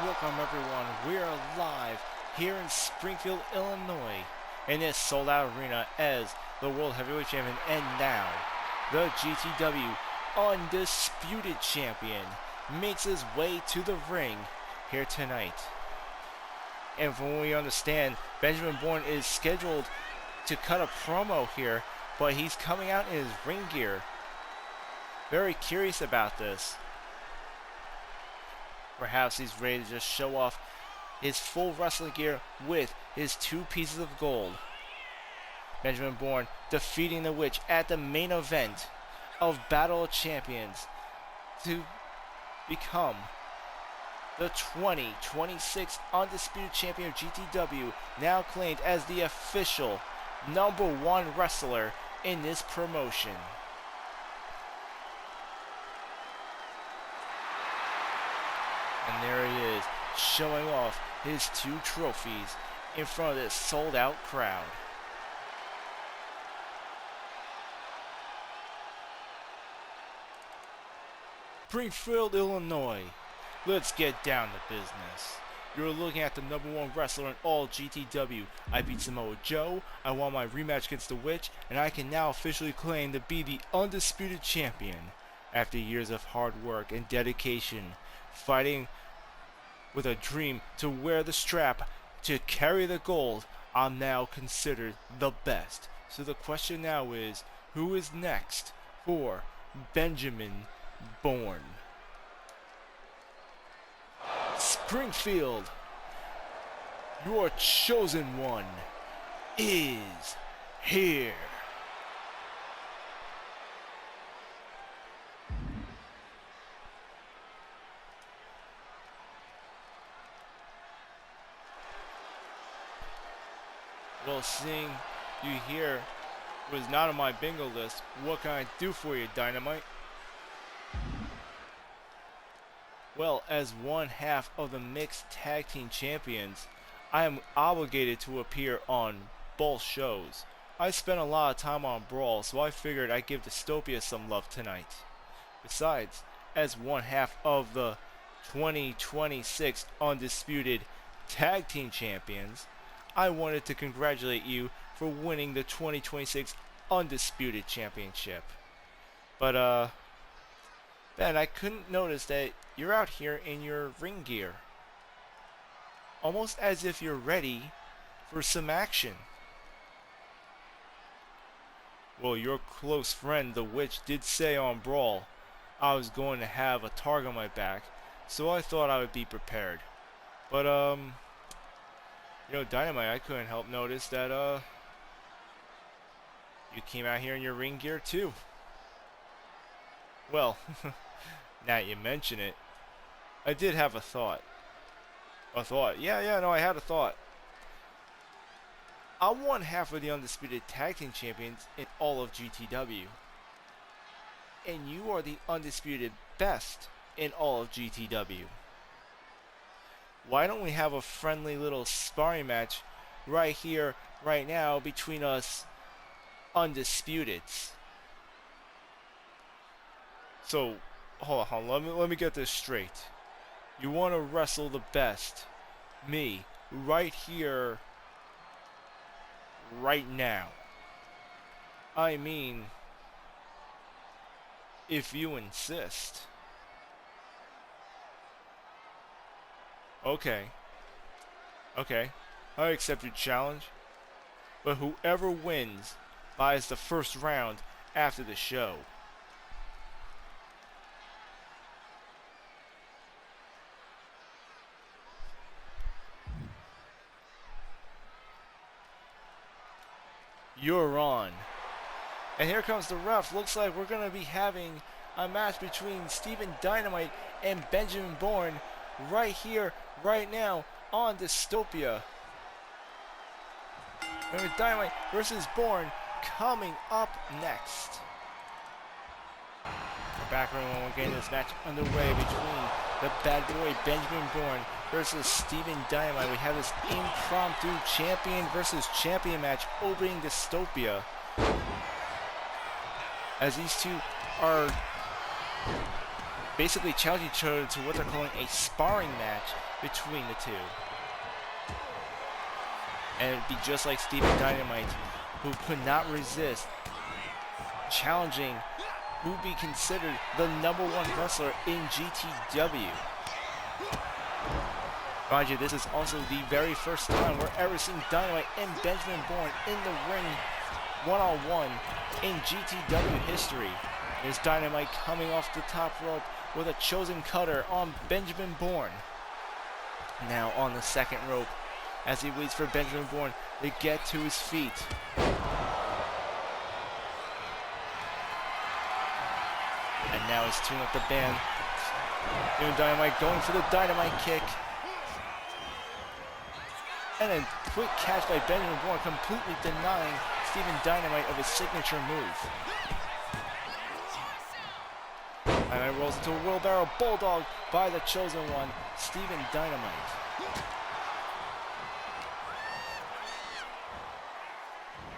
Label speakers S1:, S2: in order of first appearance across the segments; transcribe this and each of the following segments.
S1: Welcome everyone, we are live here in Springfield, Illinois in this sold out arena as the World Heavyweight Champion and now the GTW Undisputed Champion makes his way to the ring here tonight. And from what we understand, Benjamin Bourne is scheduled to cut a promo here, but he's coming out in his ring gear. Very curious about this. Perhaps he's ready to just show off his full wrestling gear with his two pieces of gold. Benjamin Bourne defeating the Witch at the main event of Battle of Champions to become the 2026 Undisputed Champion of GTW, now claimed as the official #1 wrestler in this promotion. And there he is, showing off his two trophies in front of this sold out crowd. Springfield, Illinois. Let's get down to business. You're looking at the #1 wrestler in all GTW. I beat Samoa Joe, I won my rematch against the Witch, and I can now officially claim to be the undisputed champion. After years of hard work and dedication, fighting with a dream to wear the strap to carry the gold, I'm now considered the best. So the question now is, who is next for Benjamin Bourne? Springfield, your chosen one is here. Well, seeing you here was not on my bingo list, what can I do for you, Dynamite? Well, as one half of the mixed tag team champions, I am obligated to appear on both shows. I spent a lot of time on Brawl, so I figured I'd give Dystopia some love tonight. Besides, as one half of the 2026 Undisputed Tag Team Champions, I wanted to congratulate you for winning the 2026 Undisputed Championship. But, Ben, I couldn't notice that you're out here in your ring gear. Almost as if you're ready for some action. Well, your close friend, the Witch, did say on Brawl I was going to have a target on my back, so I thought I would be prepared. But, you know, Dynamite, I couldn't help notice that, you came out here in your ring gear too. Well, now that you mention it, I did have a thought. I had a thought. I'm one half of the Undisputed Tag Team Champions in all of GTW. And you are the Undisputed Best in all of GTW. Why don't we have a friendly little sparring match right here, right now, between us Undisputeds? So, hold on, let me get this straight. You want to wrestle the best, me, right here, right now. I mean, if you insist. Okay, I accept your challenge, but whoever wins buys the first round after the show. You're on. And here comes the ref. Looks like we're going to be having a match between Steven Dynamite and Benjamin Bourne right here, right now on Dystopia. And with Dynamite versus Bourne coming up next. We're back when we're getting this match underway between the bad boy Benjamin Bourne versus Steven Dynamite. We have this impromptu champion versus champion match opening Dystopia, as these two are basically challenge each other to what they're calling a sparring match between the two. And it'd be just like Steven Dynamite, who could not resist challenging who would be considered the #1 wrestler in GTW. Mind you, this is also the very first time we're ever seeing Dynamite and Benjamin Bourne in the ring one-on-one in GTW history. There's Dynamite coming off the top rope with a chosen cutter on Benjamin Bourne. Now on the second rope as he waits for Benjamin Bourne to get to his feet. And now he's tuning up the band. Doing Dynamite going for the Dynamite kick. And a quick catch by Benjamin Bourne, completely denying Steven Dynamite of his signature move. Dynamite rolls into a wheelbarrow bulldog by the chosen one, Steven Dynamite.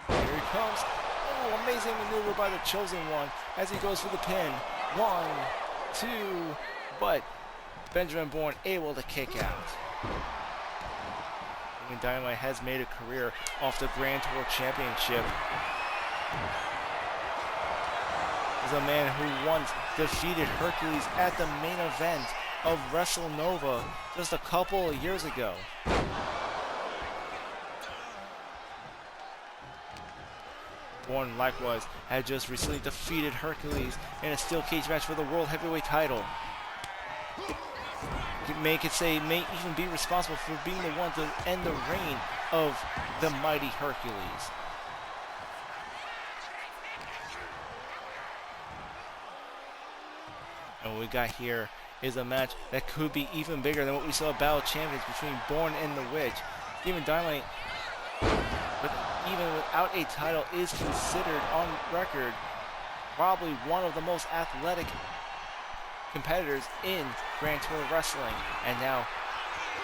S1: Here he comes. Oh, amazing maneuver by the chosen one as he goes for the pin. 1, 2, but Benjamin Bourne able to kick out. Steven Dynamite has made a career off the Grand Tour Championship. He's a man who once defeated Hercules at the main event of WrestleNova just a couple of years ago. Bourne likewise had just recently defeated Hercules in a steel cage match for the World Heavyweight title. May even be responsible for being the one to end the reign of the mighty Hercules. And what we got here is a match that could be even bigger than what we saw at Battle of Champions between Bourne and the Witch. Steven Dynamite, even without a title, is considered on record probably one of the most athletic competitors in Grand Tour Wrestling. And now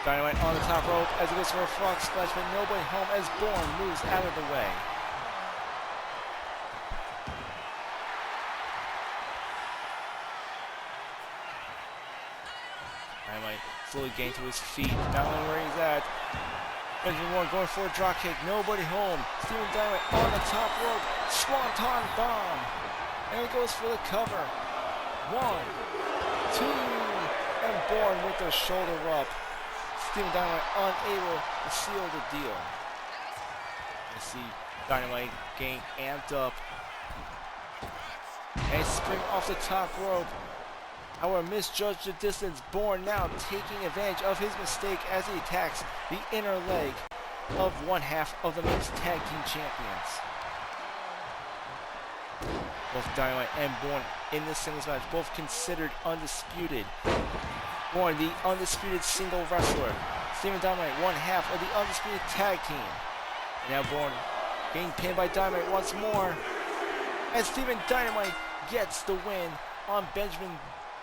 S1: Dynamite on the top rope as he goes for a frog splash, but nobody home as Bourne moves out of the way. Dynamite slowly getting to his feet, not knowing where he's at. Benjamin Bourne going for a drop kick, nobody home. Steven Dynamite on the top rope, Swanton bomb, and he goes for the cover. 1, 2, and Bourne with the shoulder up. Steven Dynamite unable to seal the deal. You see Dynamite getting amped up. And spring off the top rope. However, misjudged the distance. Bourne now taking advantage of his mistake as he attacks the inner leg of one half of the mixed tag team champions. Both Dynamite and Bourne in this singles match, both considered undisputed. Bourne, the undisputed single wrestler. Steven Dynamite, one half of the undisputed tag team. And now Bourne getting pinned by Dynamite once more. And Steven Dynamite gets the win on Benjamin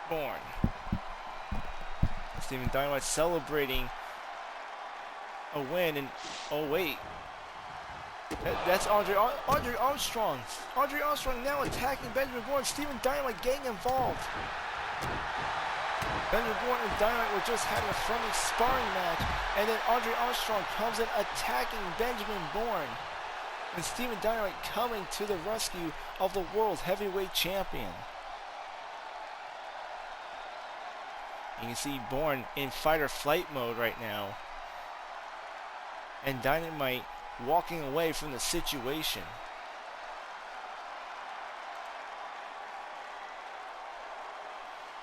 S1: Bourne. Steven Dynamite celebrating a win, and oh wait, that's Andre Armstrong. Andre Armstrong now attacking Benjamin Bourne. Steven Dynamite getting involved. Benjamin Bourne and Dynamite were just having a friendly sparring match, and then Andre Armstrong comes in attacking Benjamin Bourne. And Steven Dynamite coming to the rescue of the World Heavyweight Champion. You can see Bourne in fight or flight mode right now. And Dynamite walking away from the situation.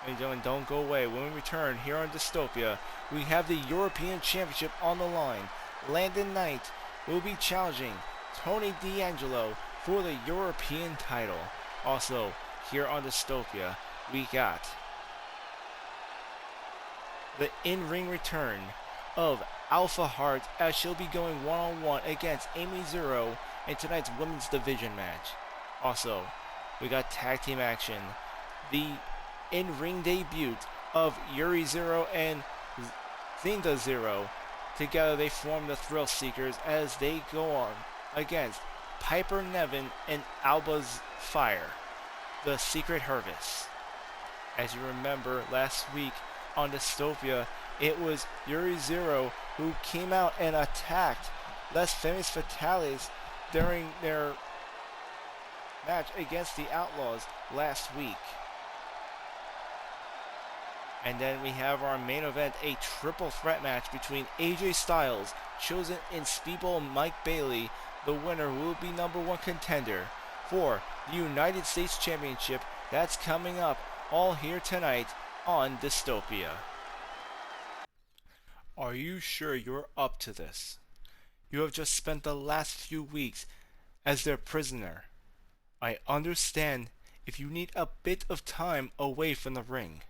S1: Ladies and gentlemen, don't go away. When we return here on Dystopia, we have the European Championship on the line. Landon Knight will be challenging Tony D'Angelo for the European title. Also, here on Dystopia, we got the in-ring return of Alpha Heart as she'll be going one-on-one against Amy Zero in tonight's women's division match. Also, we got tag team action. The in-ring debut of Yuri Zero and Zinda Zero. Together they form the Thrill Seekers as they go on against Piper Nevin and Alba's Fire, the Secret Harvest. As you remember, last week on Dystopia, it was Yuri Zero who came out and attacked Les Famous Fatales during their match against the Outlaws last week. And then we have our main event, a triple threat match between AJ Styles, chosen in Speedball Mike Bailey, the winner who will be #1 contender for the United States Championship. That's coming up all here tonight on Dystopia. Are you sure you're up to this? You have just spent the last few weeks as their prisoner. I understand if you need a bit of time away from the ring.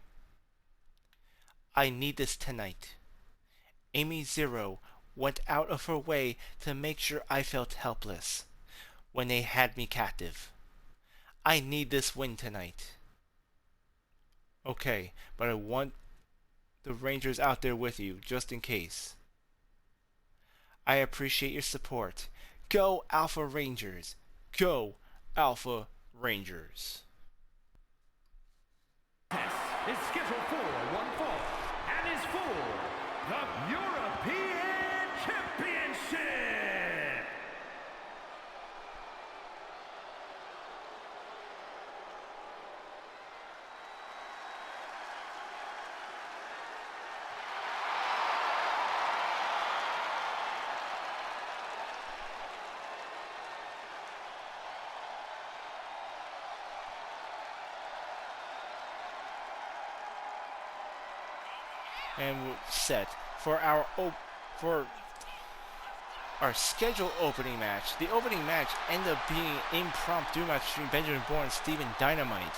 S1: I need this tonight. Amy Zero went out of her way to make sure I felt helpless when they had me captive. I need this win tonight. Okay, but I want the Rangers out there with you, just in case. I appreciate your support. Go Alpha Rangers! Go Alpha Rangers!
S2: Is scheduled for one fall and is for the European Championship.
S1: And we're set for our scheduled opening match. The opening match ended up being an impromptu match between Benjamin Bourne and Steven Dynamite.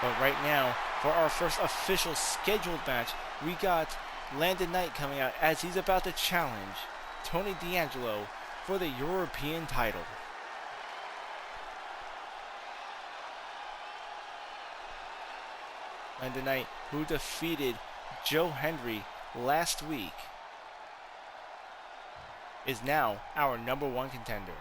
S1: But right now, for our first official scheduled match, we got Landon Knight coming out as he's about to challenge Tony D'Angelo for the European title. Landon Knight, who defeated Joe Hendry last week, is now our #1 contender.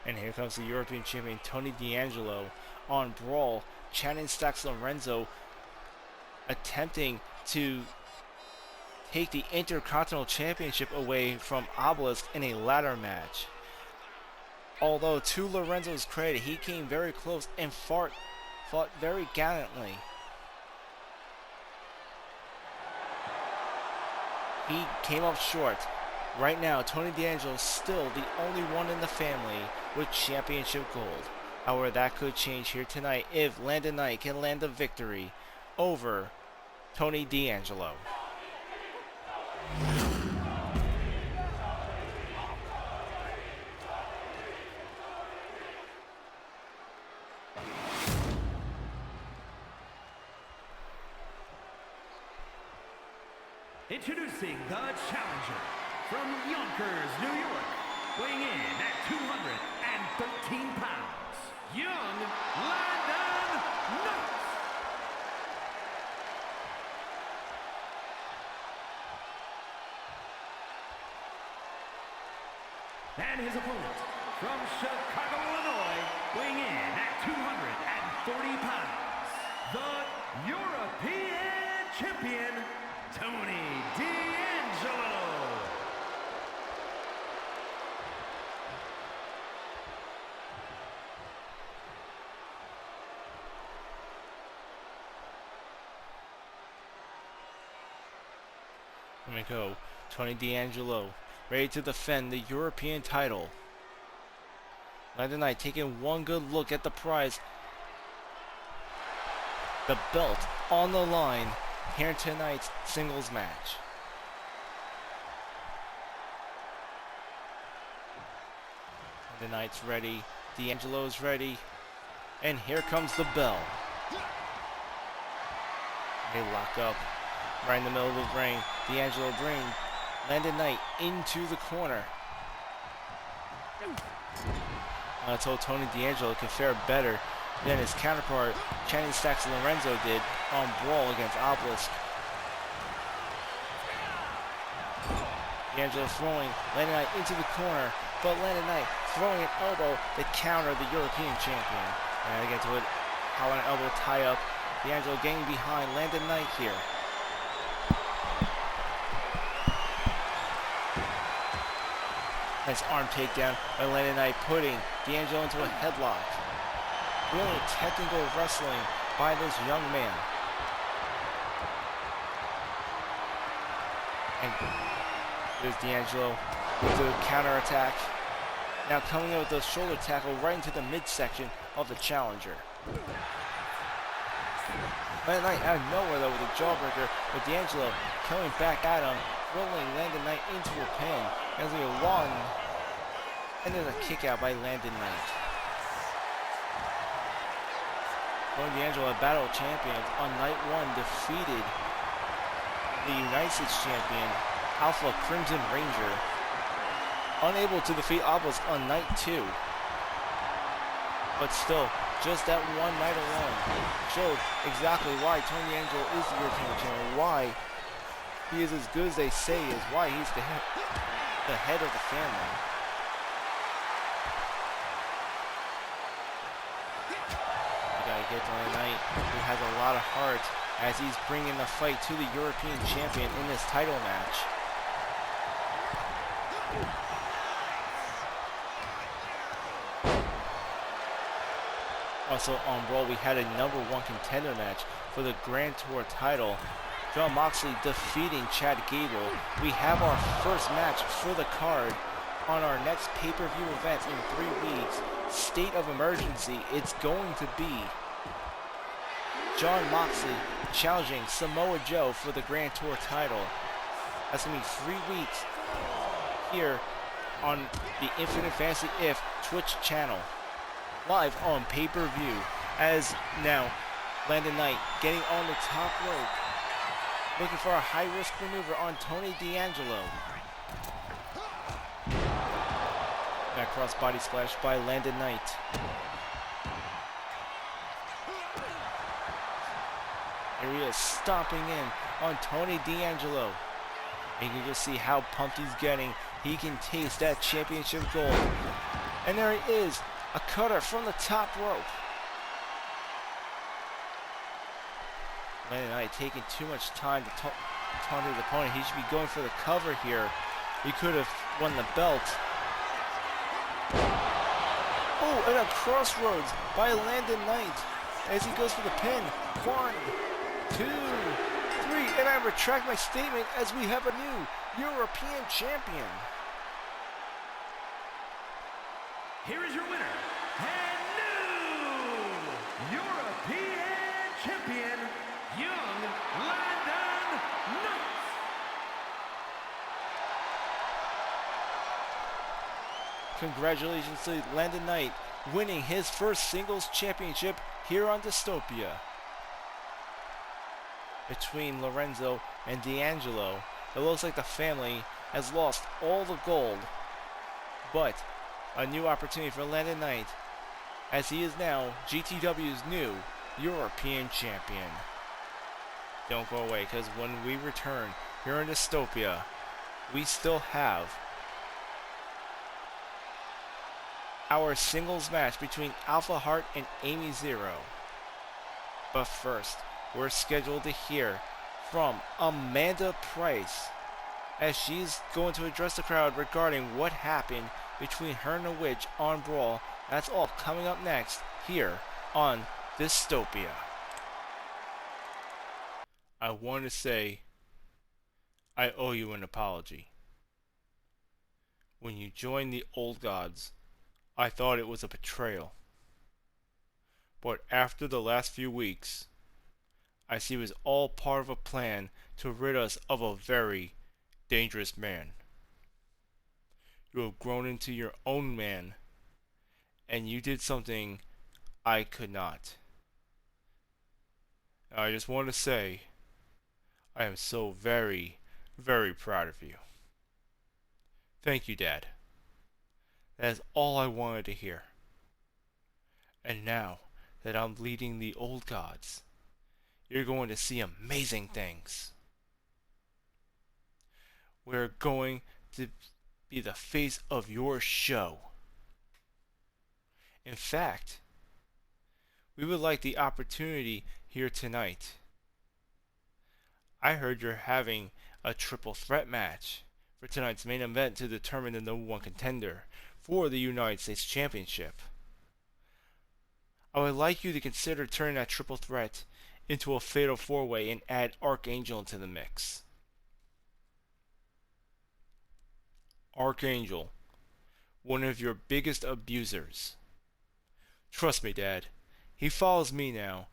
S1: And here comes the European champion Tony D'Angelo on Brawl. Channing Stacks Lorenzo attempting to take the Intercontinental Championship away from Obelisk in a ladder match. Although to Lorenzo's credit, he came very close and fought very gallantly. He came up short. Right now, Tony D'Angelo is still the only one in the family with championship gold. However, that could change here tonight if Landon Knight can land the victory over Tony D'Angelo.
S2: Introducing the challenger from Yonkers, New York, weighing in at 213 pounds, young Landon Knight. And his opponent from Chicago, Illinois, weighing in at 240 pounds, the European champion, Tony D'Angelo.
S1: Here we go. Tony D'Angelo ready to defend the European title. Landon Knight taking one good look at the prize. The belt on the line here in tonight's singles match. Landon Knight's ready. D'Angelo's ready. And here comes the bell. They lock up right in the middle of the ring. D'Angelo bring Landon Knight into the corner. I told Tony D'Angelo could fare better than his counterpart Channing Stacks Lorenzo did on Brawl against Obelisk. D'Angelo throwing Landon Knight into the corner, but Landon Knight throwing an elbow to counter the European champion. And again to it, how an elbow tie up. D'Angelo getting behind Landon Knight here. Nice arm takedown by Landon Knight, putting D'Angelo into a headlock. Really technical wrestling by this young man. And there's D'Angelo with the counterattack. Now coming in with the shoulder tackle right into the midsection of the challenger. Landon Knight out of nowhere though with a jawbreaker, but D'Angelo coming back at him, rolling Landon Knight into a pin. As we go one, and there's a kick out by Landon Knight. Tony D'Angelo, a Battle of Champions, on night one defeated the United States champion, Alpha Crimson Ranger. Unable to defeat Obelisk on night two. But still, just that one night alone showed exactly why Tony D'Angelo is the European champion, why he is as good as they say he is, why he's the head of the family. You gotta get to Landon Knight, who has a lot of heart as he's bringing the fight to the European champion in this title match. Also on Raw, we had a number one contender match for the Grand Tour title. John Moxley defeating Chad Gable. We have our first match for the card on our next pay-per-view event in 3 weeks. State of emergency. It's going to be John Moxley challenging Samoa Joe for the Grand Tour title. That's going to be 3 weeks here on the Infinite Fantasy If Twitch channel. Live on pay-per-view. As now, Landon Knight getting on the top rope. Looking for a high-risk maneuver on Tony D'Angelo. That cross-body splash by Landon Knight. Here he is stomping in on Tony D'Angelo. And you can just see how pumped he's getting. He can taste that championship gold. And there he is, a cutter from the top rope. Landon Knight taking too much time to taunt his opponent. He should be going for the cover here. He could have won the belt. Oh, and a crossroads by Landon Knight as he goes for the pin. 1, 2, 3, and I retract my statement as we have a new European champion.
S2: Here is your winner, and new European champion, Young Landon Knight.
S1: Congratulations to Landon Knight winning his first singles championship here on Dystopia. Between Lorenzo and D'Angelo, it looks like the family has lost all the gold, but a new opportunity for Landon Knight as he is now GTW's new European champion. Don't go away, because when we return here in Dystopia, we still have our singles match between Alpha Heart and Amy Zero. But first, we're scheduled to hear from Amanda Price as she's going to address the crowd regarding what happened between her and the Witch on Brawl. That's all coming up next here on Dystopia. I want to say I owe you an apology. When you joined the Old Gods, I thought it was a betrayal. But after the last few weeks, I see it was all part of a plan to rid us of a very dangerous man. You have grown into your own man, and you did something I could not. I just want to say I am so very, very proud of you. Thank you, Dad. That is all I wanted to hear. And now that I'm leading the old gods, you're going to see amazing things. We're going to be the face of your show. In fact, we would like the opportunity here tonight. I heard you're having a triple threat match for tonight's main event to determine the number one contender for the United States Championship. I would like you to consider turning that triple threat into a fatal four-way and add Archangel into the mix. Archangel, one of your biggest abusers. Trust me, Dad. He follows me now,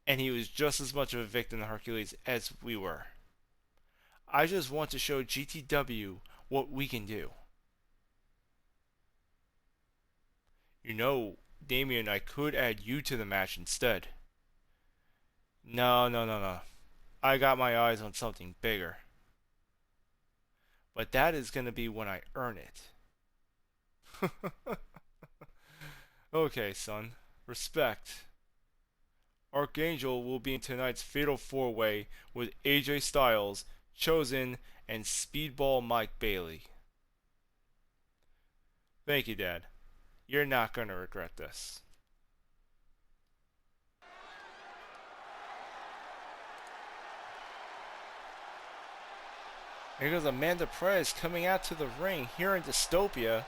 S1: and he was just as much of a victim to Hercules as we were. I just want to show GTW what we can do. You know, Damien, I could add you to the match instead. No. I got my eyes on something bigger. But that is going to be when I earn it. Okay, son. Respect. Archangel will be in tonight's Fatal 4-Way with AJ Styles, Chosen, and Speedball Mike Bailey. Thank you, Dad. You're not going to regret this. Here goes Amanda Perez coming out to the ring here in Dystopia.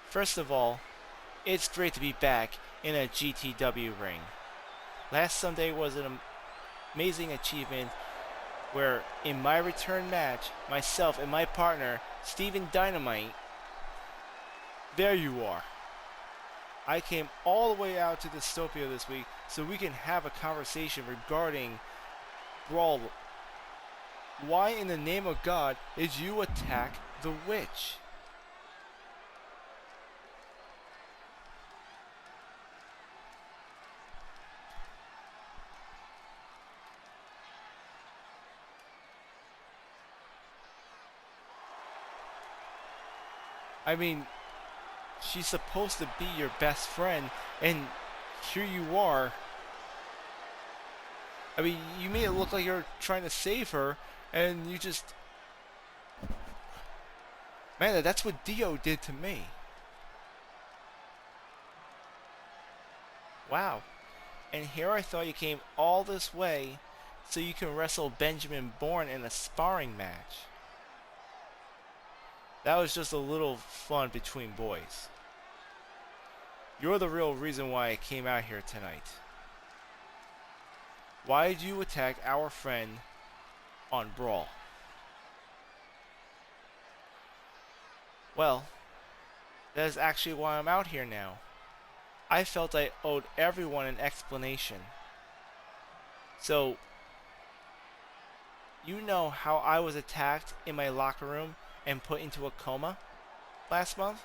S1: First of all, it's great to be back in a GTW ring. Last Sunday was an amazing achievement where in my return match, myself and my partner, Steven Dynamite, there you are. I came all the way out to Dystopia this week so we can have a conversation regarding Brawl. Why in the name of God did you attack the witch? I mean, she's supposed to be your best friend, and here you are. I mean, you made it look like you're trying to save her, and you just... Man, that's what Dio did to me. Wow. And here I thought you came all this way so you can wrestle Benjamin Bourne in a sparring match. That was just a little fun between boys. You're the real reason why I came out here tonight. Why did you attack our friend on Brawl? Well, that is actually why I'm out here now. I felt I owed everyone an explanation. So, you know how I was attacked in my locker room and put into a coma last month?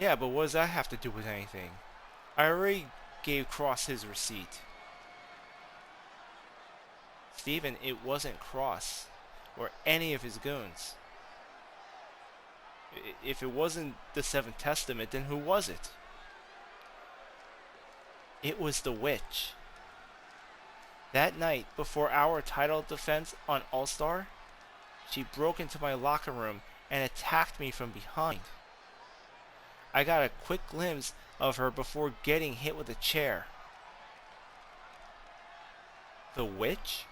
S1: Yeah, but what does that have to do with anything? I already gave Cross his receipt. Steven, it wasn't Cross or any of his goons. If it wasn't the Seventh Testament, then who was it? It was the witch. That night, before our title defense on All-Star, she broke into my locker room and attacked me from behind. I got a quick glimpse of her before getting hit with a chair. The witch?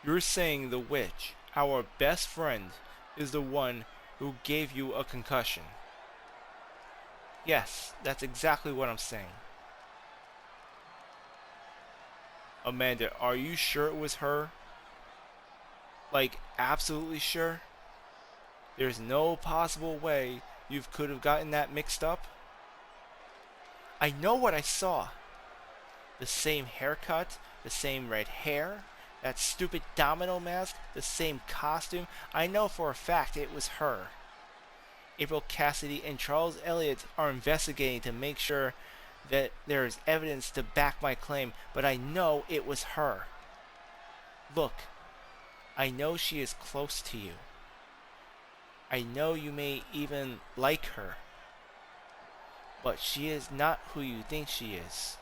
S1: You're saying the witch, our best friend, is the one who gave you a concussion? Yes, that's exactly what I'm saying. Amanda, are you sure it was her? Like, absolutely sure? There's no possible way you could have gotten that mixed up? I know what I saw. The same haircut, the same red hair, that stupid domino mask, the same costume. I know for a fact it was her. April Cassidy, and Charles Elliott are investigating to make sure that there is evidence to back my claim, but I know it was her. Look, I know she is close to you. I know you may even like her, but she is not who you think she is.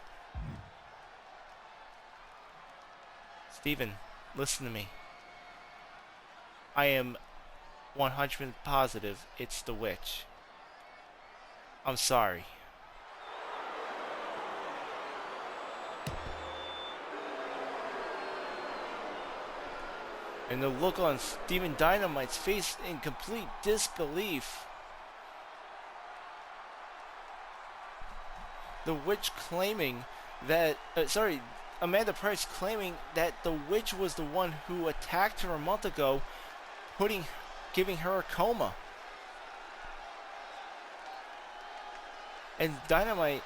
S1: Steven, listen to me. I am 100% positive it's the witch. I'm sorry. And the look on Steven Dynamite's face in complete disbelief. The witch claiming that, Amanda Price claiming that the witch was the one who attacked her a month ago, giving her a coma. And Dynamite's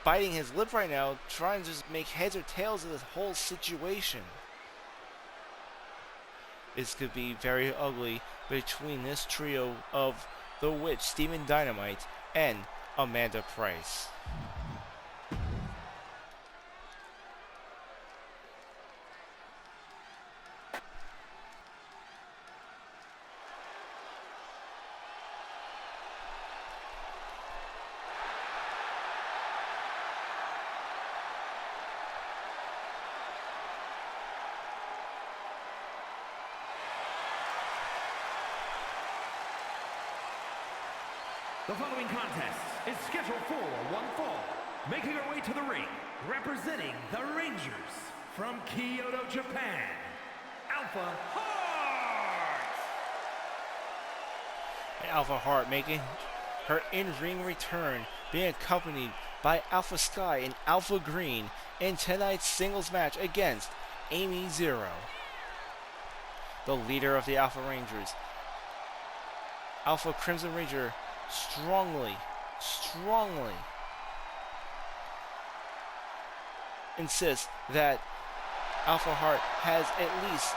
S1: biting his lip right now, trying to just make heads or tails of this whole situation. This could be very ugly between this trio of the witch, Steven Dynamite, and Amanda Price.
S2: The following contest is scheduled for one fall. Making her way to the ring, representing the Rangers from Kyoto, Japan, Alpha Heart!
S1: And Alpha Heart making her in-ring return, being accompanied by Alpha Sky and Alpha Green in tonight's singles match against Amy Zero, the leader of the Alpha Rangers. Alpha Crimson Ranger strongly insists that Alpha Heart has at least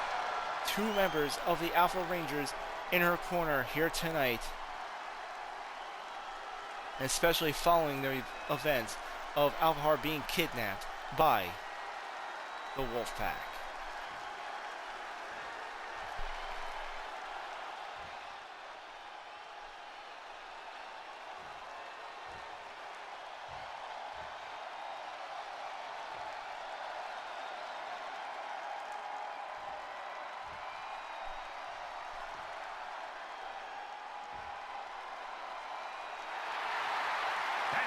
S1: 2 members of the Alpha Rangers in her corner here tonight, especially following the events of Alpha Heart being kidnapped by the Wolfpack.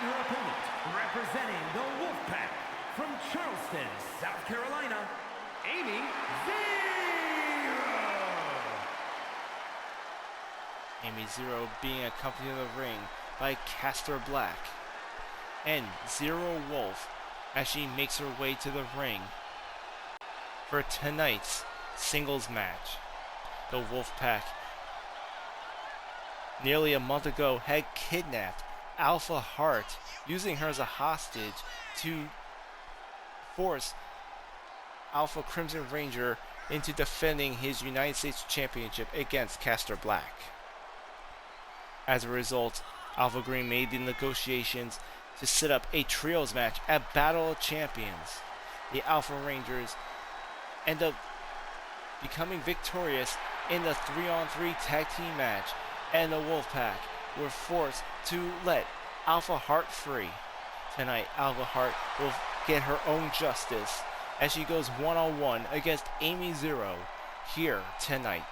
S2: And her opponent, representing the Wolfpack from Charleston, South Carolina, Amy Zero!
S1: Amy Zero being accompanied in the ring by Castor Black and Zero Wolf as she makes her way to the ring for tonight's singles match. The Wolfpack nearly a month ago had kidnapped Alpha Heart, using her as a hostage to force Alpha Crimson Ranger into defending his United States Championship against Castor Black. As a result, Alpha Green made the negotiations to set up a trios match at Battle of Champions. The Alpha Rangers end up becoming victorious in the 3-on-3 tag team match, and the Wolfpack were forced to let Alpha Heart free. Tonight, Alpha Heart will get her own justice as she goes one-on-one against Amy Zero here tonight.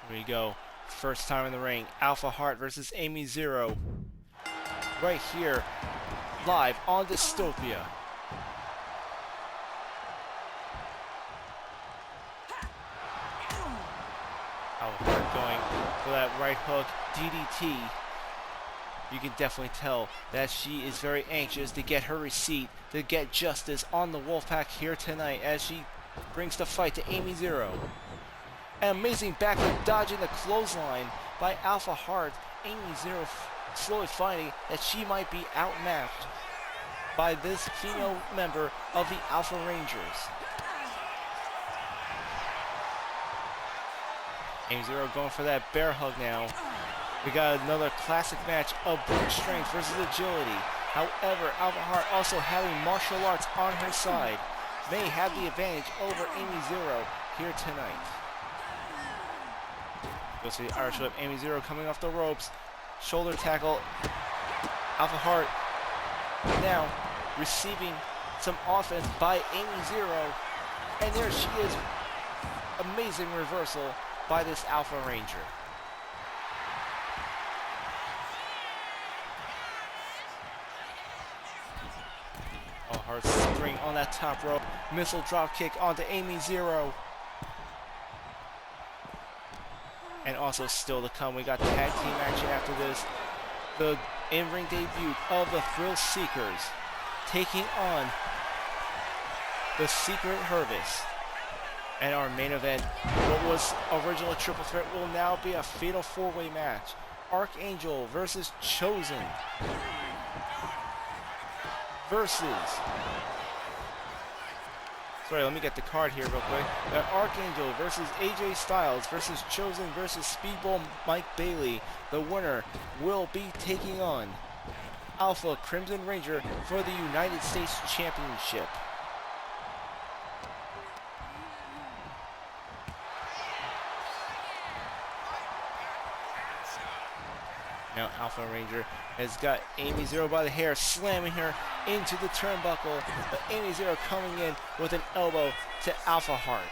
S1: Here we go. First time in the ring. Alpha Heart versus Amy Zero. Right here, live on Dystopia. Alpha Heart going for that right hook DDT. You can definitely tell that she is very anxious to get her receipt, to get justice on the Wolfpack here tonight, as she brings the fight to Amy Zero. An amazing backward dodging the clothesline by Alpha Heart. Amy Zero slowly finding that she might be outmatched by this female member of the Alpha Rangers. Amy Zero going for that bear hug now. We got another classic match of brute strength versus agility. However, Alpha Heart also having martial arts on her side may have the advantage over Amy Zero here tonight. Goes to the Irish whip. Amy Zero coming off the ropes. Shoulder tackle. Alpha Heart now receiving some offense by Amy Zero. And there she is. Amazing reversal by this Alpha Ranger. Alpha Heart spring on that top rope. Missile drop kick onto Amy Zero. And also still to come, we got tag team action after this. The in-ring debut of the Thrill Seekers taking on the Secret Harvest. And our main event, what was original triple threat, will now be a fatal four-way match. Archangel versus Chosen versus... Sorry, let me get the card here real quick. Archangel versus AJ Styles versus Chosen versus Speedball Mike Bailey. The winner will be taking on Alpha Crimson Ranger for the United States Championship. Now Alpha Ranger has got Amy Zero by the hair, slamming her into the turnbuckle. But Amy Zero coming in with an elbow to Alpha Heart.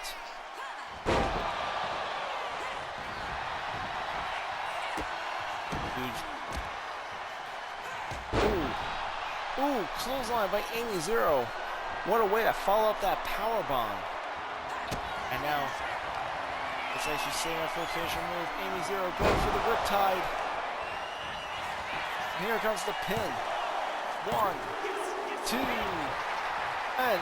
S1: Huge. Ooh, clothesline by Amy Zero. What a way to follow up that power bomb. And now, looks like she's saving up for the finisher move. Amy Zero going for the riptide. Here comes the pin. 1, 2, and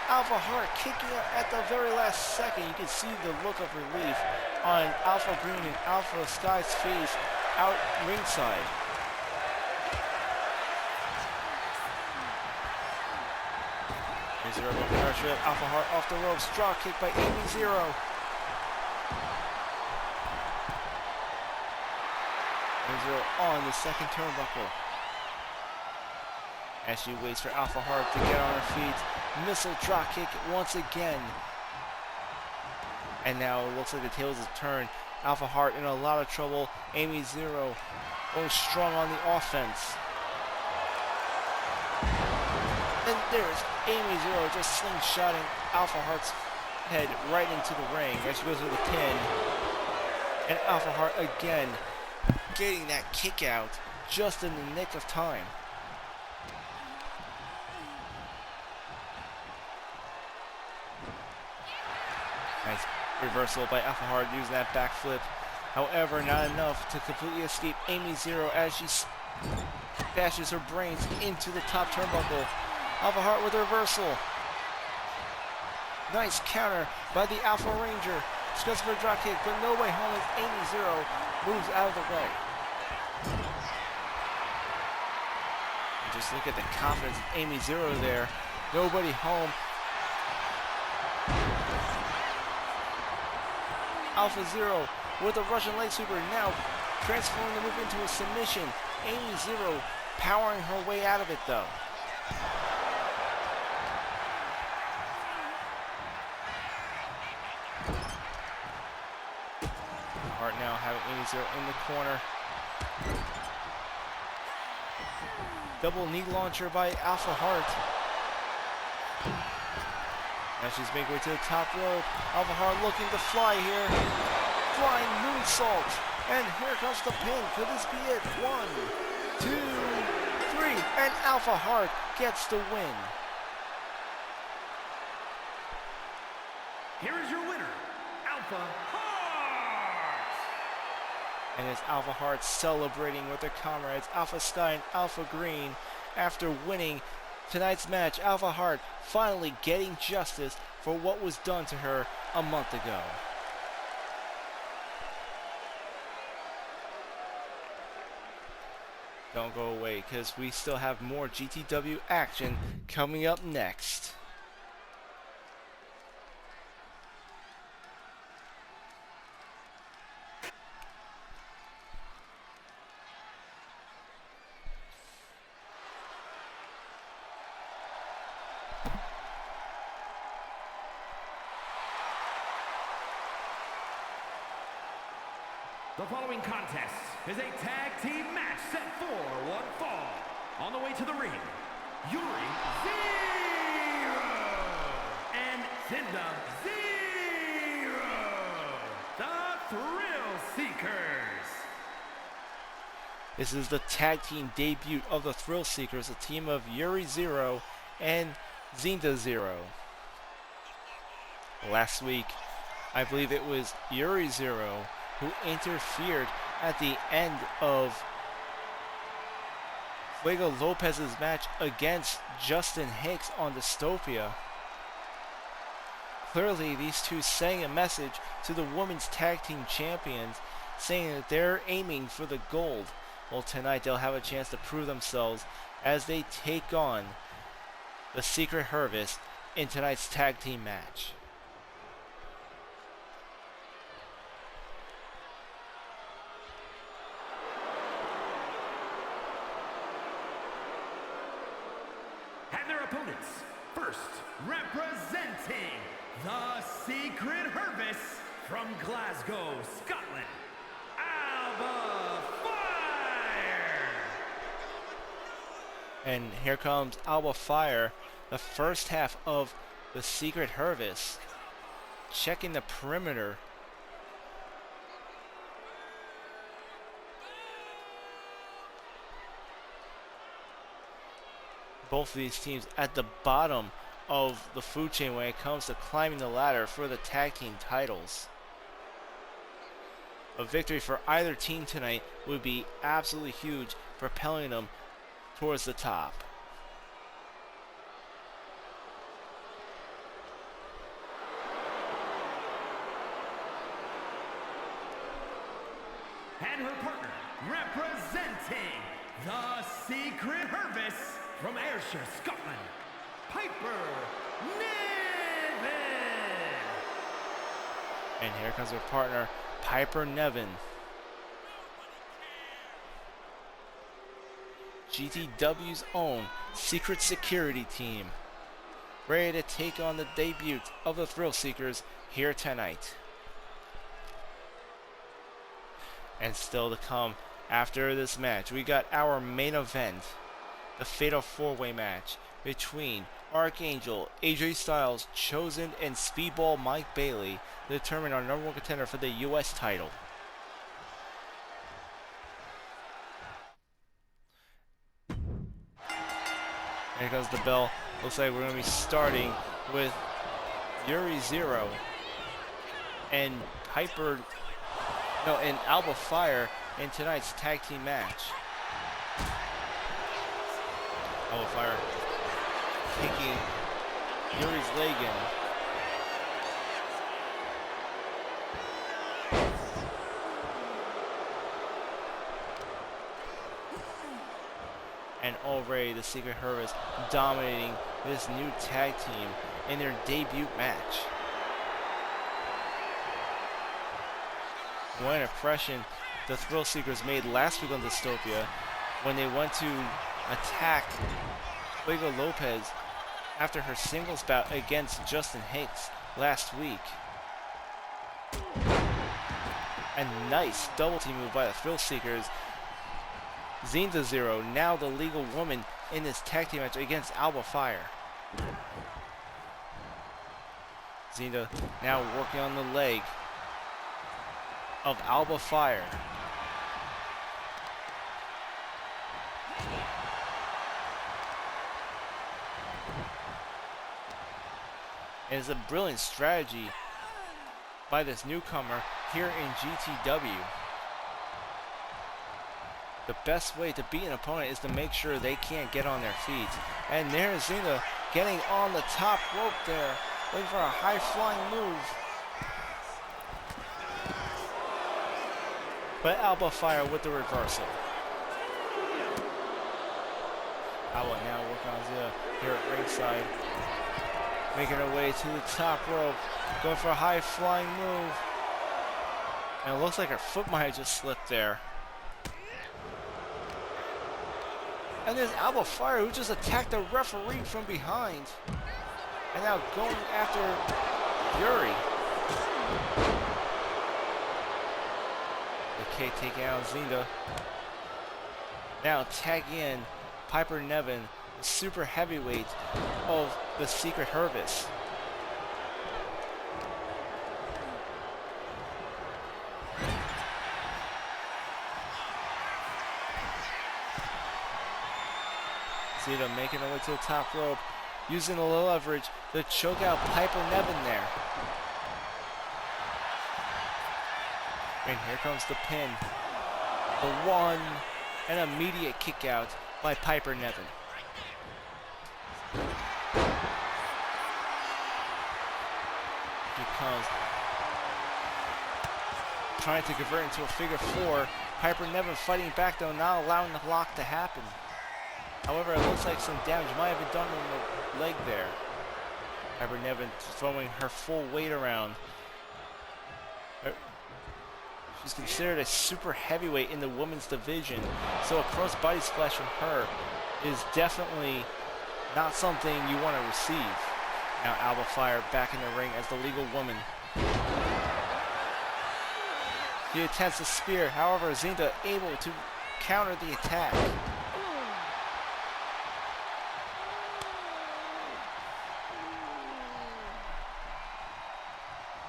S1: Alpha Heart kicking out at the very last second. You can see the look of relief on Alpha Green and Alpha Sky's face out ringside. Amy Zero going for Irish whip. Alpha Heart off the ropes. Drop kick by Amy Zero. Amy Zero on the second turnbuckle. As she waits for Alpha Heart to get on her feet. Missile drop kick once again. And now it looks like the tables have turned. Alpha Heart in a lot of trouble. Amy Zero going strong on the offense. And there's Amy Zero just slingshotting Alpha Heart's head right into the ring as she goes with the pin. And Alpha Heart again getting that kick out just in the nick of time. Nice reversal by Alpha Heart using that backflip. However, not enough to completely escape Amy Zero as she bashes her brains into the top turnbuckle. Alpha Heart with a reversal. Nice counter by the Alpha Ranger. She goes for a drop kick, but no way home as Amy Zero moves out of the way. And just look at the confidence of Amy Zero there. Nobody home. Alpha Zero with a Russian leg sweeper, now transforming the move into a submission. Amy Zero powering her way out of it though. Hart now having Amy Zero in the corner. Double knee launcher by Alpha Heart. Now she's making her way to the top rope. Alpha Heart looking to fly here. Flying moonsault. And here comes the pin. Could this be it? 1, 2, 3. And Alpha Heart gets the win.
S2: Here is your winner, Alpha Heart!
S1: And it's Alpha Heart celebrating with their comrades, Alpha Sky and Alpha Green. After winning tonight's match, Alpha Heart finally getting justice for what was done to her a month ago. Don't go away, because we still have more GTW action coming up next.
S2: The following contest is a tag team match set for one fall. On the way to the ring, Yuri Zero and Zinda Zero, the Thrill Seekers.
S1: This is the tag team debut of the Thrill Seekers, a team of Yuri Zero and Zinda Zero. Last week, I believe it was Yuri Zero who interfered at the end of Fuego Lopez's match against Justin Hicks on Dystopia. Clearly, these two sending a message to the women's tag team champions saying that they're aiming for the gold. Well, tonight they'll have a chance to prove themselves as they take on the Secret Harvest in tonight's tag team match.
S2: Opponents, first representing the Secret Harvest from Glasgow, Scotland, Alba Fire.
S1: And here comes Alba Fire, the first half of the Secret Harvest, checking the perimeter. Both of these teams at the bottom of the food chain when it comes to climbing the ladder for the tag team titles. A victory for either team tonight would be absolutely huge, propelling them towards the top.
S2: And her partner, representing the Secret Harvest from Ayrshire, Scotland, Piper Niven.
S1: And here comes her partner, Piper Niven. GTW's own secret security team, ready to take on the debut of the Thrill Seekers here tonight. And still to come after this match, we got our main event, the Fatal 4-Way match between Archangel, AJ Styles, Chosen, and Speedball Mike Bailey to determine our number one contender for the US title. Here comes the bell. Looks like we're going to be starting with Yuri Zero and and Alba Fire in tonight's tag team match. Alba Fire kicking Yuri's leg in. And already the Secret Harvest dominating this new tag team in their debut match. What an impression the Thrill Seekers made last week on Dystopia when they went to attack Fuego Lopez after her singles bout against Justin Hicks last week. A nice double team move by the Thrill Seekers. Zinda Zero, now the legal woman in this tag team match against Alba Fire. Zinda now working on the leg of Alba Fire. And it's a brilliant strategy by this newcomer here in GTW. The best way to beat an opponent is to make sure they can't get on their feet. And there's Zinda getting on the top rope there looking for a high-flying move. But Alba Fire with the reversal. Alba now working on Zia here at ringside. Making her way to the top rope. Going for a high-flying move. And it looks like her foot might have just slipped there. And there's Alba Fire, who just attacked the referee from behind. And now going after Yuri. Okay, taking out Zinda. Now tagging in Piper Niven, the super heavyweight of the Secret Service. Zinda making her way to the top rope, using the leverage to choke out Piper Niven there. And here comes the pin. The one and immediate kick out by Piper Niven. Here comes. Trying to convert into a figure four. Piper Niven fighting back though, not allowing the lock to happen. However, it looks like some damage might have been done on the leg there. Piper Niven throwing her full weight around. She's considered a super heavyweight in the women's division, so a cross-body splash from her is definitely not something you want to receive. Now Alba Fire back in the ring as the legal woman. He attempts a spear, however Zinda able to counter the attack.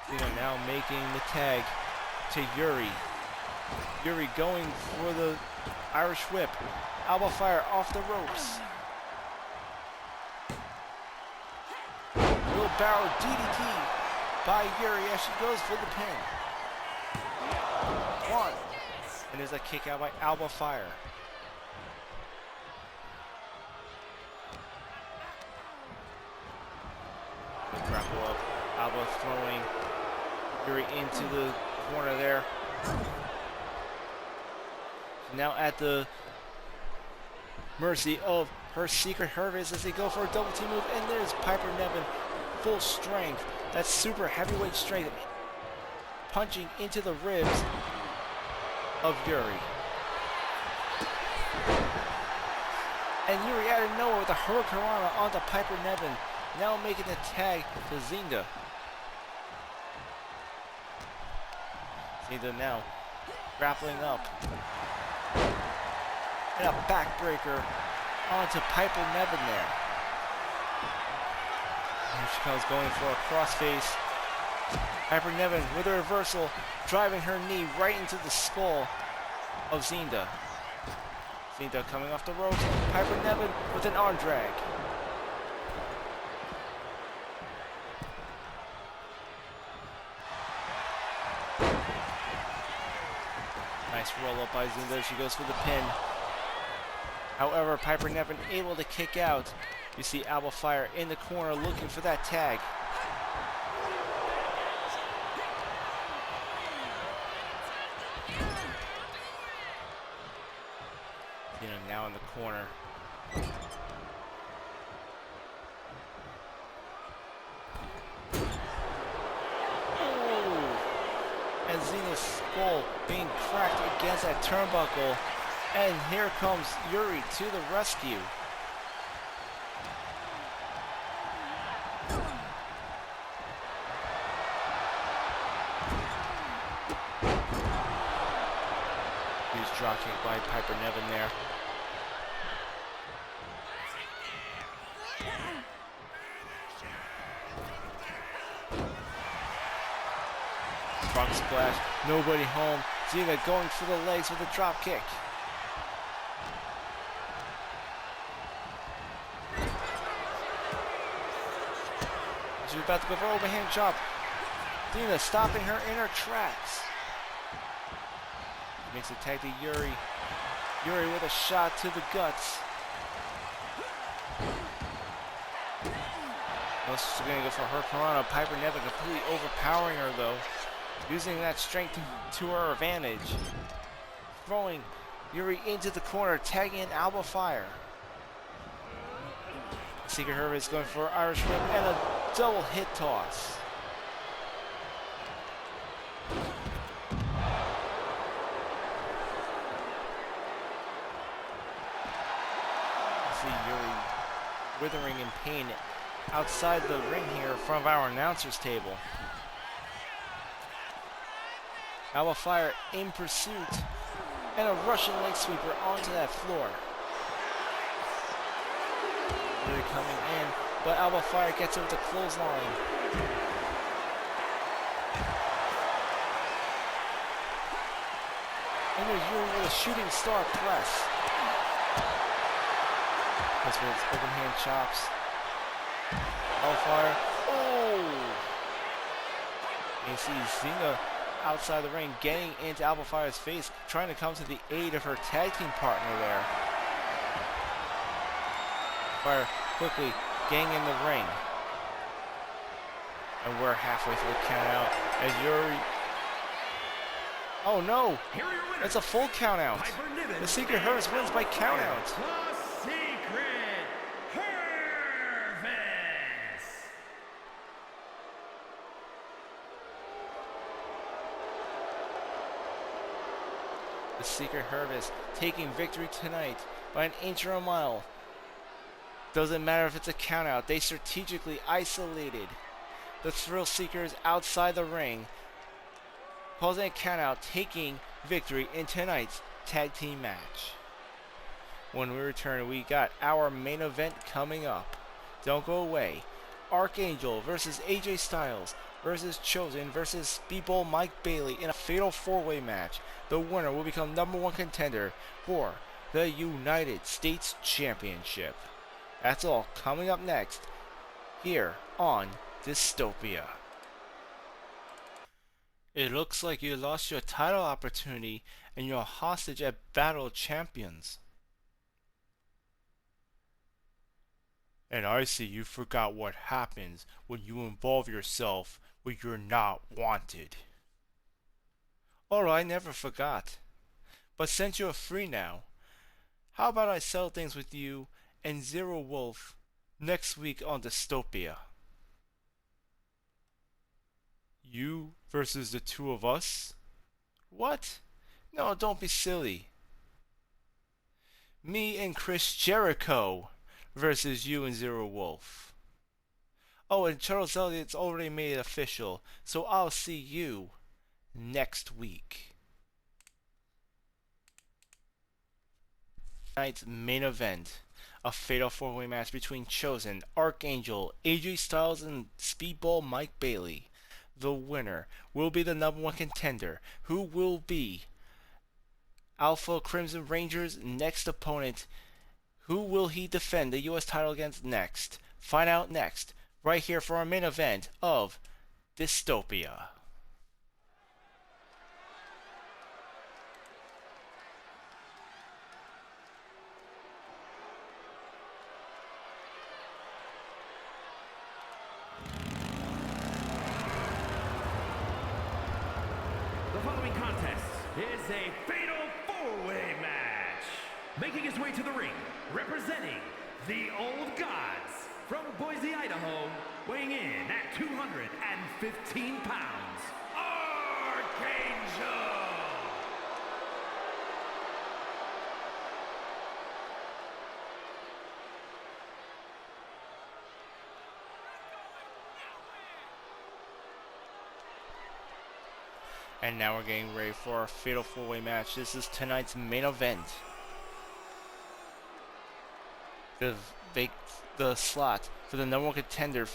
S1: Zinda now making the tag to Yuri. Yuri going for the Irish whip. Alba Fire off the ropes. Wheelbarrow DDT by Yuri as she goes for the pin. One. And there's a kick out by Alba Fire. The grapple up. Alba throwing Yuri into the corner there. Now at the mercy of her Secret Service as they go for a double team move, and there's Piper Niven, full strength, that super heavyweight strength, punching into the ribs of Yuri. And Yuri out of nowhere with a Hurricanrana onto Piper Niven, now making the tag to Zinda. Zinda now grappling up. And a backbreaker onto Piper Niven there. Here she comes going for a crossface. Piper Niven with a reversal, driving her knee right into the skull of Zinda. Zinda coming off the ropes. Piper Niven with an arm drag. Nice roll up by Zinda. She goes for the pin. However, Piper Niven able to kick out. You see Alba Fire in the corner looking for that tag. Now in the corner. Ooh. And Zena's skull being cracked against that turnbuckle. And here comes Yuri to the rescue. Huge drop kick by Piper Niven there. Frog splash, nobody home. Zena going for the legs with a drop kick. She's about to go for overhand chop. Zena stopping her in her tracks. Makes a tag to Yuri. Yuri with a shot to the guts. She's going to go for her Piranha. Piper Niven completely overpowering her, though. Using that strength to her advantage. Throwing Yuri into the corner, tagging in Alba Fire. Secret Herb is going for Irish Whip and a double hit toss. See Yuri withering in pain outside the ring here in front of our announcer's table. Alba Fire in pursuit and a Russian leg sweeper onto that floor. Yuri coming in, but Alba Fire gets over the clothesline. And there's Yuri with a shooting star press. That's with its open hand chops. Alba Fire. Oh! And you see Zinga outside the ring getting into Alba Fire's face, trying to come to the aid of her tag team partner there. Fire quickly getting in the ring. And we're halfway through the count out as Yuri. Oh no! It's a full count out. The Secret Hervis wins by count out.
S2: The Secret Hervis.
S1: The Secret Hervis taking victory tonight by an inch or a mile. Doesn't matter if it's a count out. They strategically isolated the Thrill Seekers outside the ring, causing a count out, taking victory in tonight's tag team match. When we return, we got our main event coming up. Don't go away. Archangel versus AJ Styles versus Chosen versus Speedball Mike Bailey in a fatal 4-way match. The winner will become #1 contender for the United States Championship. That's all coming up next here on Dystopia. It looks like you lost your title opportunity and you're hostage at Battle of Champions. And I see you forgot what happens when you involve yourself where you're not wanted. Oh, I never forgot. But since you're free now, how about I settle things with you and Zero Wolf next week on Dystopia? You versus the two of us? What? No, don't be silly. Me and Chris Jericho versus you and Zero Wolf. Oh, and Charles Elliott's already made it official, so I'll see you next week. Tonight's main event, a fatal 4-way match between Chosen, Archangel, AJ Styles, and Speedball Mike Bailey. The winner will be the #1 contender, who will be Alpha Crimson Ranger's next opponent. Who will he defend the US title against next? Find out next, right here for our main event of Dystopia.
S2: The following contest is a fatal 4-way match. Making his way to the ring, representing the Old Gods from Boise, Idaho, weighing in at 215 pounds, Archangel!
S1: And now we're getting ready for our fatal 4-way match. This is tonight's main event. The slot for the #1 contender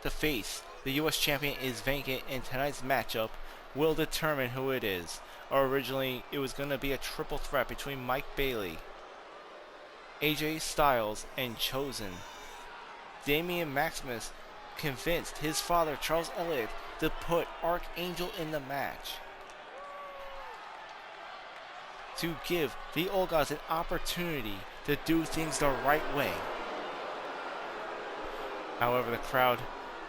S1: to face the US champion is vacant, and tonight's matchup will determine who it is. Originally, it was going to be a triple threat between Mike Bailey, AJ Styles, and Chosen. Damian Maximus convinced his father, Charles Elliott, to put Archangel in the match to give the Old Gods an opportunity to do things the right way. However, the crowd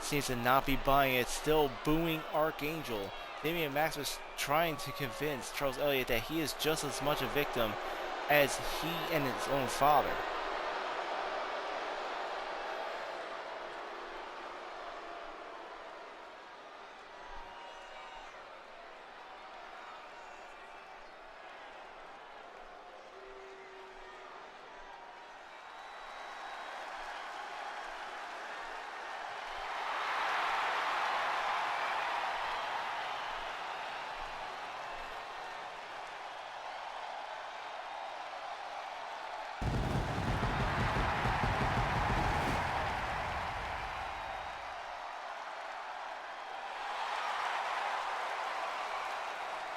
S1: seems to not be buying it, still booing Archangel. Damian Maximus trying to convince Charles Elliott that he is just as much a victim as he and his own father.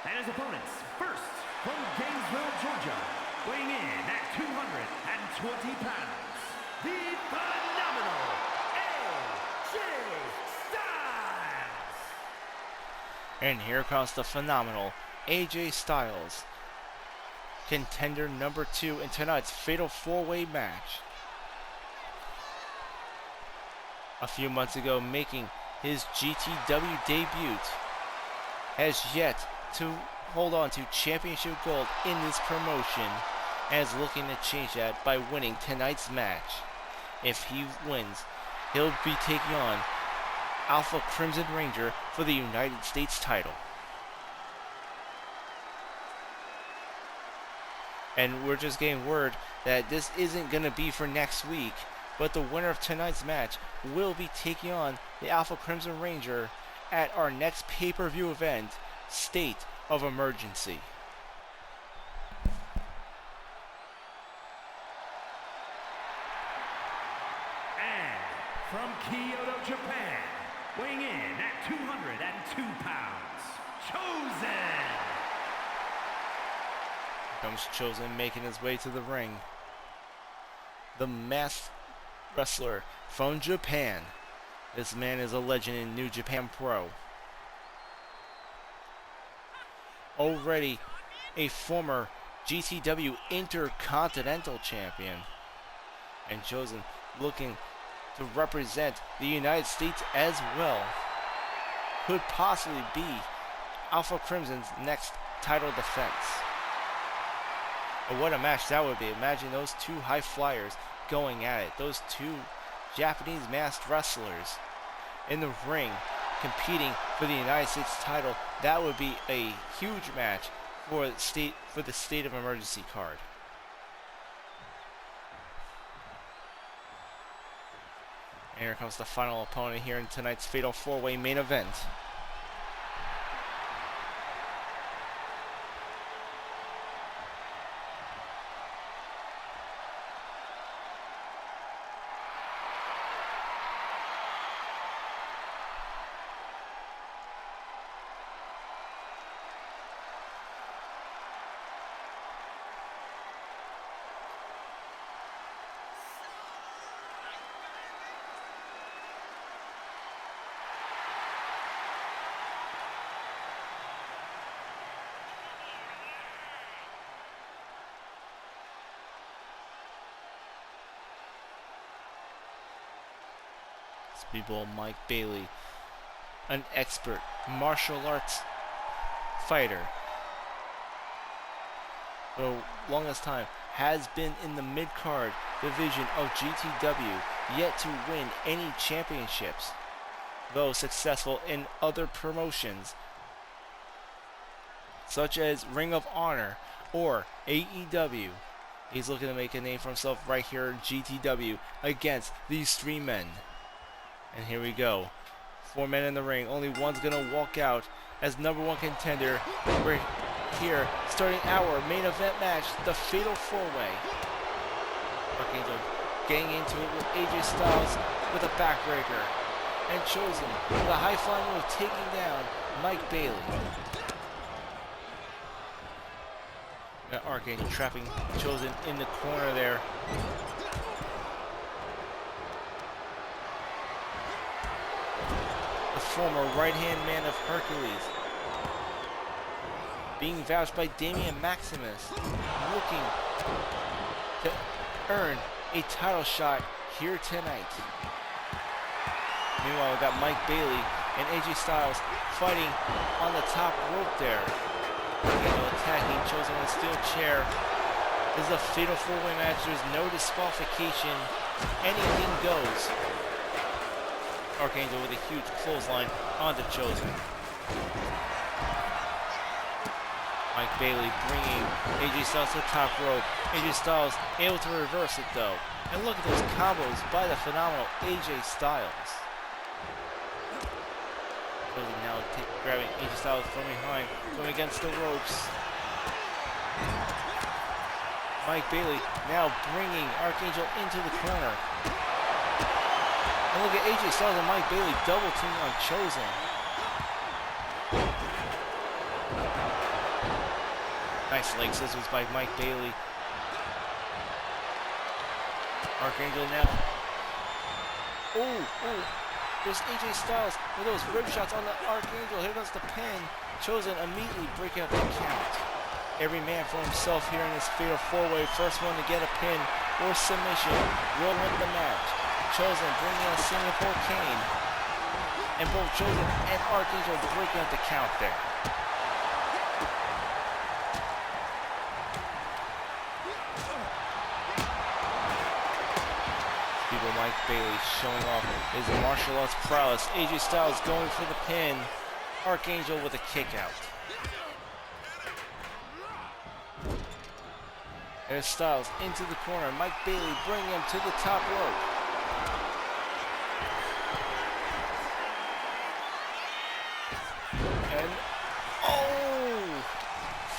S2: And his opponents, first, from Gainesville, Georgia, weighing in at 220 pounds, the phenomenal AJ Styles!
S1: And here comes the phenomenal AJ Styles, contender number 2 in tonight's Fatal 4-Way match. A few months ago, making his GTW debut, has yet to hold on to championship gold in this promotion, and is looking to change that by winning tonight's match. If he wins, he'll be taking on Alpha Crimson Ranger for the United States title. And we're just getting word that this isn't going to be for next week, but the winner of tonight's match will be taking on the Alpha Crimson Ranger at our next pay-per-view event, State of Emergency.
S2: And from Kyoto, Japan, weighing in at 202 pounds, Chosen!
S1: Here comes Chosen, making his way to the ring. The masked wrestler from Japan. This man is a legend in New Japan Pro. Already a former GTW Intercontinental Champion. And Chosen looking to represent the United States as well. Could possibly be Alpha Crimson's next title defense. And what a match that would be. Imagine those two high flyers going at it. Those two Japanese masked wrestlers in the ring competing for the United States title. That would be a huge match for the State of Emergency card. And here comes the final opponent here in tonight's Fatal 4-Way main event. Speedball Mike Bailey, an expert martial arts fighter for the longest time, has been in the mid-card division of GTW, yet to win any championships, though successful in other promotions such as Ring of Honor or AEW. He's looking to make a name for himself right here in GTW against these three men. And here we go. 4 men in the ring. Only one's going to walk out as number 1 contender. We're here starting our main event match, the Fatal 4-Way. Archangel getting into it with AJ Styles with a backbreaker. And Chosen with a high-flying move taking down Mike Bailey. Now Archangel trapping Chosen in the corner there. The former right-hand man of Hercules, being vouched by Damian Maximus, looking to earn a title shot here tonight. Meanwhile, we got Mike Bailey and AJ Styles fighting on the top rope there. Archangel attacking, Chosen with a steel chair. This is a fatal 4-way match. There's no disqualification. Anything goes. Archangel with a huge clothesline onto Chosen. Mike Bailey bringing AJ Styles to the top rope. AJ Styles able to reverse it though. And look at those combos by the phenomenal AJ Styles. Chosen now grabbing AJ Styles from behind, going against the ropes. Mike Bailey now bringing Archangel into the corner. And look at AJ Styles and Mike Bailey double teaming on Chosen. Nice leg scissors by Mike Bailey. Archangel now. Oh, there's AJ Styles with those rib shots on the Archangel. Here goes the pin. Chosen immediately breaking up the count. Every man for himself here in this fatal 4-way. First one to get a pin or submission will win the match. Chosen bringing a Singapore cane. And both Chosen and Archangel breaking up the count there. Mike Bailey showing off his martial arts prowess. AJ Styles going for the pin. Archangel with a kick out. There's Styles into the corner. Mike Bailey bringing him to the top rope. And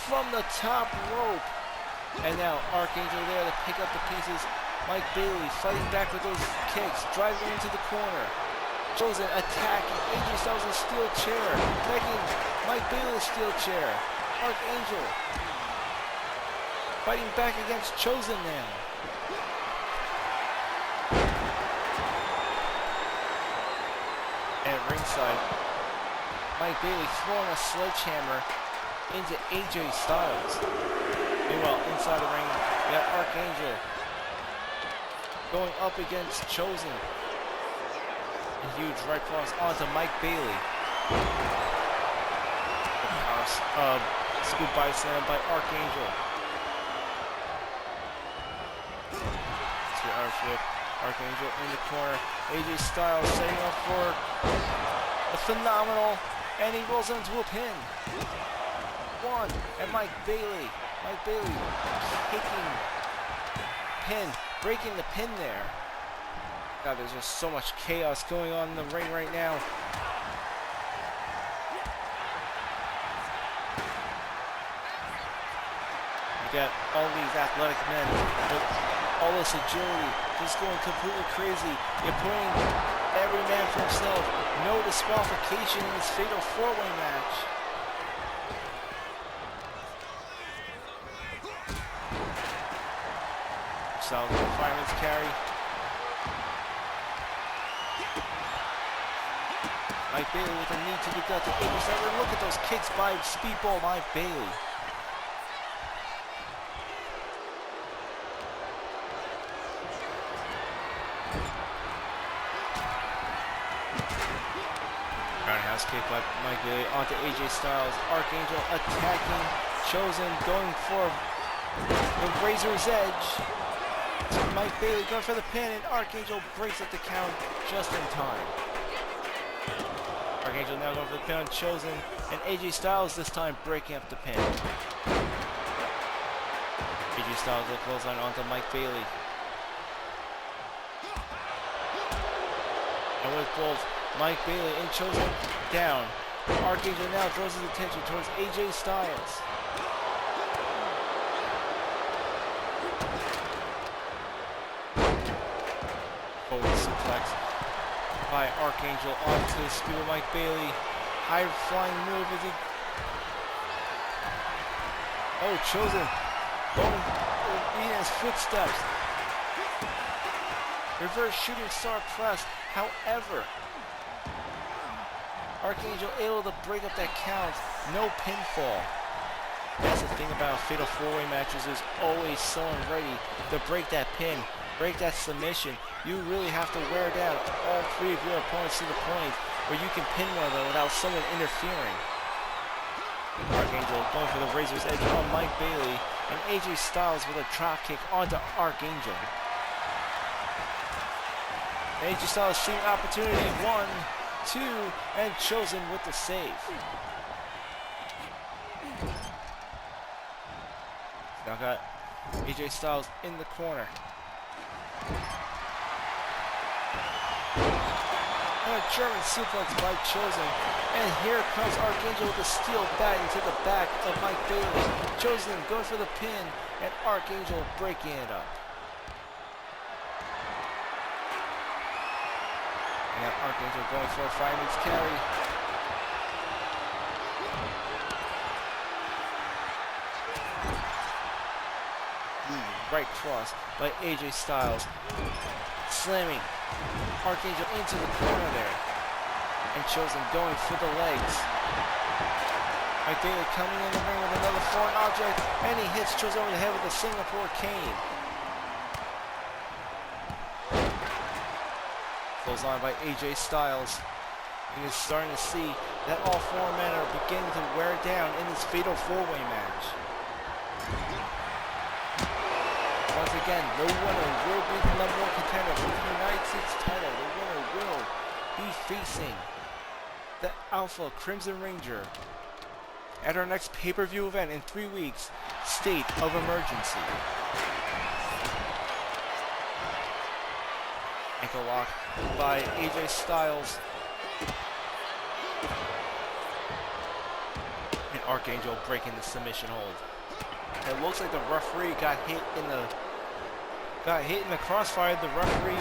S1: from the top rope. And now Archangel there to pick up the pieces. Mike Bailey fighting back with those kicks, driving into the corner. Chosen attacking AJ Styles in a steel chair, attacking Mike Bailey's steel chair. Archangel fighting back against Chosen now. And at ringside, Mike Bailey throwing a sledgehammer into AJ Styles. Meanwhile, inside the ring, we got Archangel going up against Chosen. A huge right cross onto Mike Bailey. The power scoop by slam by Archangel. See Irish whip. Archangel in the corner. AJ Styles setting up for a phenomenal, and he rolls into a pin. One, and Mike Bailey kicking pin. Breaking the pin there. God, there's just so much chaos going on in the ring right now. You got all these athletic men with all this agility just going completely crazy. You're putting every man for himself. No disqualification in this fatal 4-way match. Styles with a fireman's carry. Mike Bailey with a knee to the gut to AJ Styles. Look at those kicks by Speedball Mike Bailey. Roundhouse kick by Mike Bailey onto AJ Styles. Archangel attacking. Chosen going for the razor's edge. Mike Bailey going for the pin, and Archangel breaks up the count just in time. Archangel now going for the pin on Chosen, and AJ Styles this time breaking up the pin. AJ Styles will clothesline onto Mike Bailey. And with both Mike Bailey and Chosen down, Archangel now draws his attention towards AJ Styles. Forward suplex by Archangel onto the spear of Mike Bailey. High flying move as he... Oh, Chosen going in his footsteps. Reverse shooting star press. However, Archangel able to break up that count. No pinfall. That's the thing about fatal 4-way matches, is always someone ready to break that pin break that submission, you really have to wear down all three of your opponents to the point where you can pin one of them without someone interfering. Archangel going for the Razor's Edge on Mike Bailey, and AJ Styles with a drop kick onto Archangel. AJ Styles seeing opportunity, 1, 2, and chosen with the save. Now got AJ Styles in the corner. And a German suplex by Chosen. And here comes Archangel with a steel bat into the back of Mike Bailey. Chosen going for the pin, and Archangel breaking it up. And now Archangel going for a fireman's carry. Right cross by AJ Styles. Slamming Archangel into the corner there. And Chosen going for the legs. Mike Bailey coming in the ring with another foreign object. And he hits Chosen over the head with a Singapore cane. Goes on by AJ Styles. And is starting to see that all four men are beginning to wear down in this fatal four-way match. Once again, the winner will be the number one contender for the United States title. The winner will be facing the Alpha Crimson Ranger at our next pay-per-view event in 3 weeks, State of Emergency. Ankle lock by AJ Styles. And Archangel breaking the submission hold. It looks like the referee got hit in the crossfire. The referee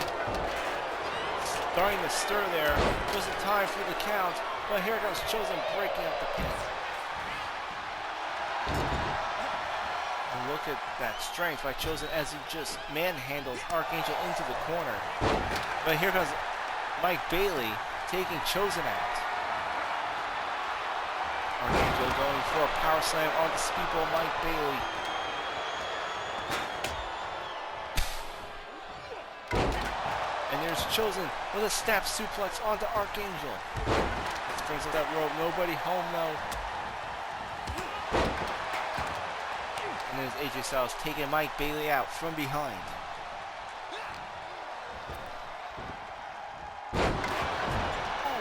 S1: starting to stir there. It wasn't time for the count, but here comes Chosen breaking up the pin. And look at that strength by Chosen as he just manhandles Archangel into the corner. But here comes Mike Bailey taking Chosen out. Archangel going for a power slam on the speedball Mike Bailey. And there's Chosen with a snap suplex onto Archangel. This brings up that rope. Nobody home though. And there's AJ Styles taking Mike Bailey out from behind.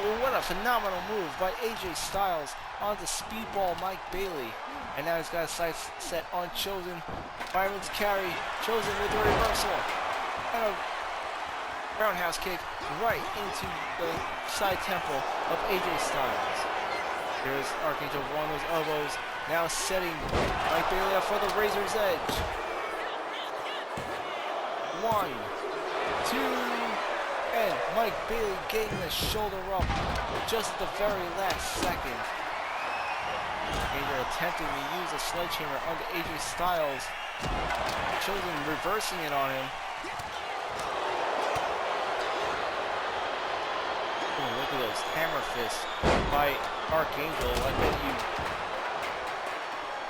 S1: Oh, what a phenomenal move by AJ Styles onto speedball Mike Bailey. And now he's got a sight set on Chosen. Fireman's carry. Chosen with the reversal. And a roundhouse kick right into the side temple of AJ Styles. Here's Archangel with one of those elbows. Now setting Mike Bailey up for the Razor's Edge. 1, 2, and Mike Bailey getting the shoulder up just at the very last second. Archangel attempting to use a sledgehammer onto AJ Styles. Chosen reversing it on him. Oh, look at those hammer fists by Archangel. I bet you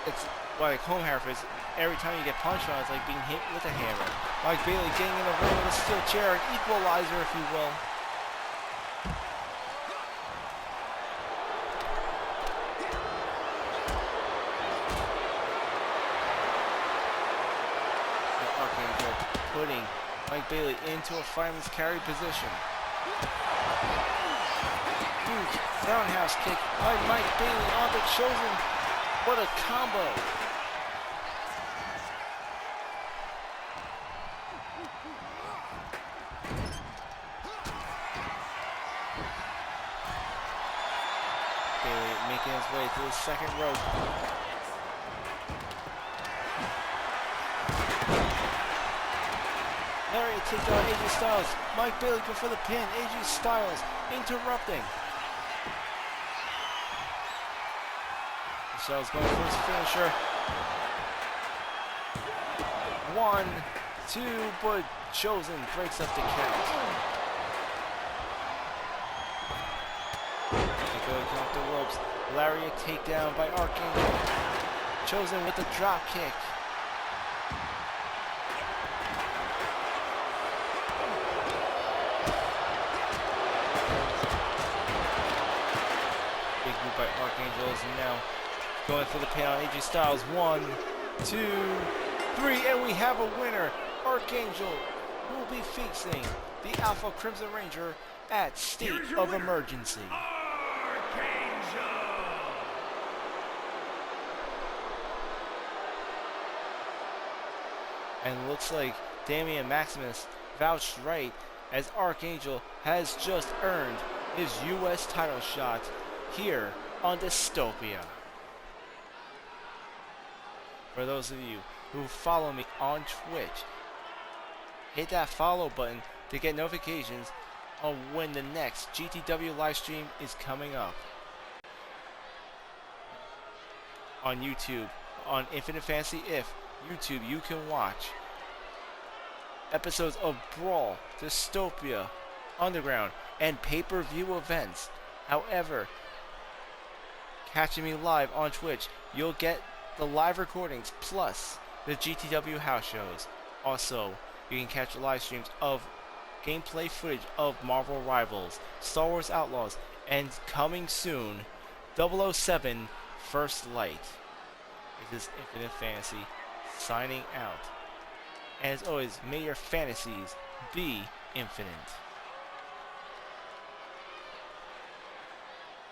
S1: it's like home hammer fists. Every time you get punched on, it's like being hit with a hammer. Mike Bailey getting in the ring with a steel chair, an equalizer, if you will. Archangel putting Mike Bailey into a fireman's carry position. Huge roundhouse kick by Mike Bailey on the Chosen. What a combo. Bailey making his way to the second rope. Lariat takedown AJ Styles. Mike Bailey go for the pin. AJ Styles interrupting. Styles going for his finisher. 1, 2, but Chosen breaks up the count. Going off the ropes. Lariat takedown by Archangel. Chosen with the drop kick. by Archangel is now going for the pin on AJ Styles. 1, 2, 3, and we have a winner. Archangel will be facing the Alpha Crimson Ranger at State of Emergency.
S2: Archangel!
S1: And looks like Damian Maximus vouched right, as Archangel has just earned his U.S. title shot here on Dystopia. For those of you who follow me on Twitch, hit that follow button to get notifications on when the next GTW live stream is coming up. On YouTube, on Infinite Fantasy If YouTube, you can watch episodes of Brawl, Dystopia, Underground, and pay-per-view events. However, catching me live on Twitch, you'll get the live recordings plus the GTW house shows. Also, you can catch live streams of gameplay footage of Marvel Rivals, Star Wars Outlaws, and coming soon, 007 First Light. This is Infinite Fantasy signing out. And as always, may your fantasies be infinite.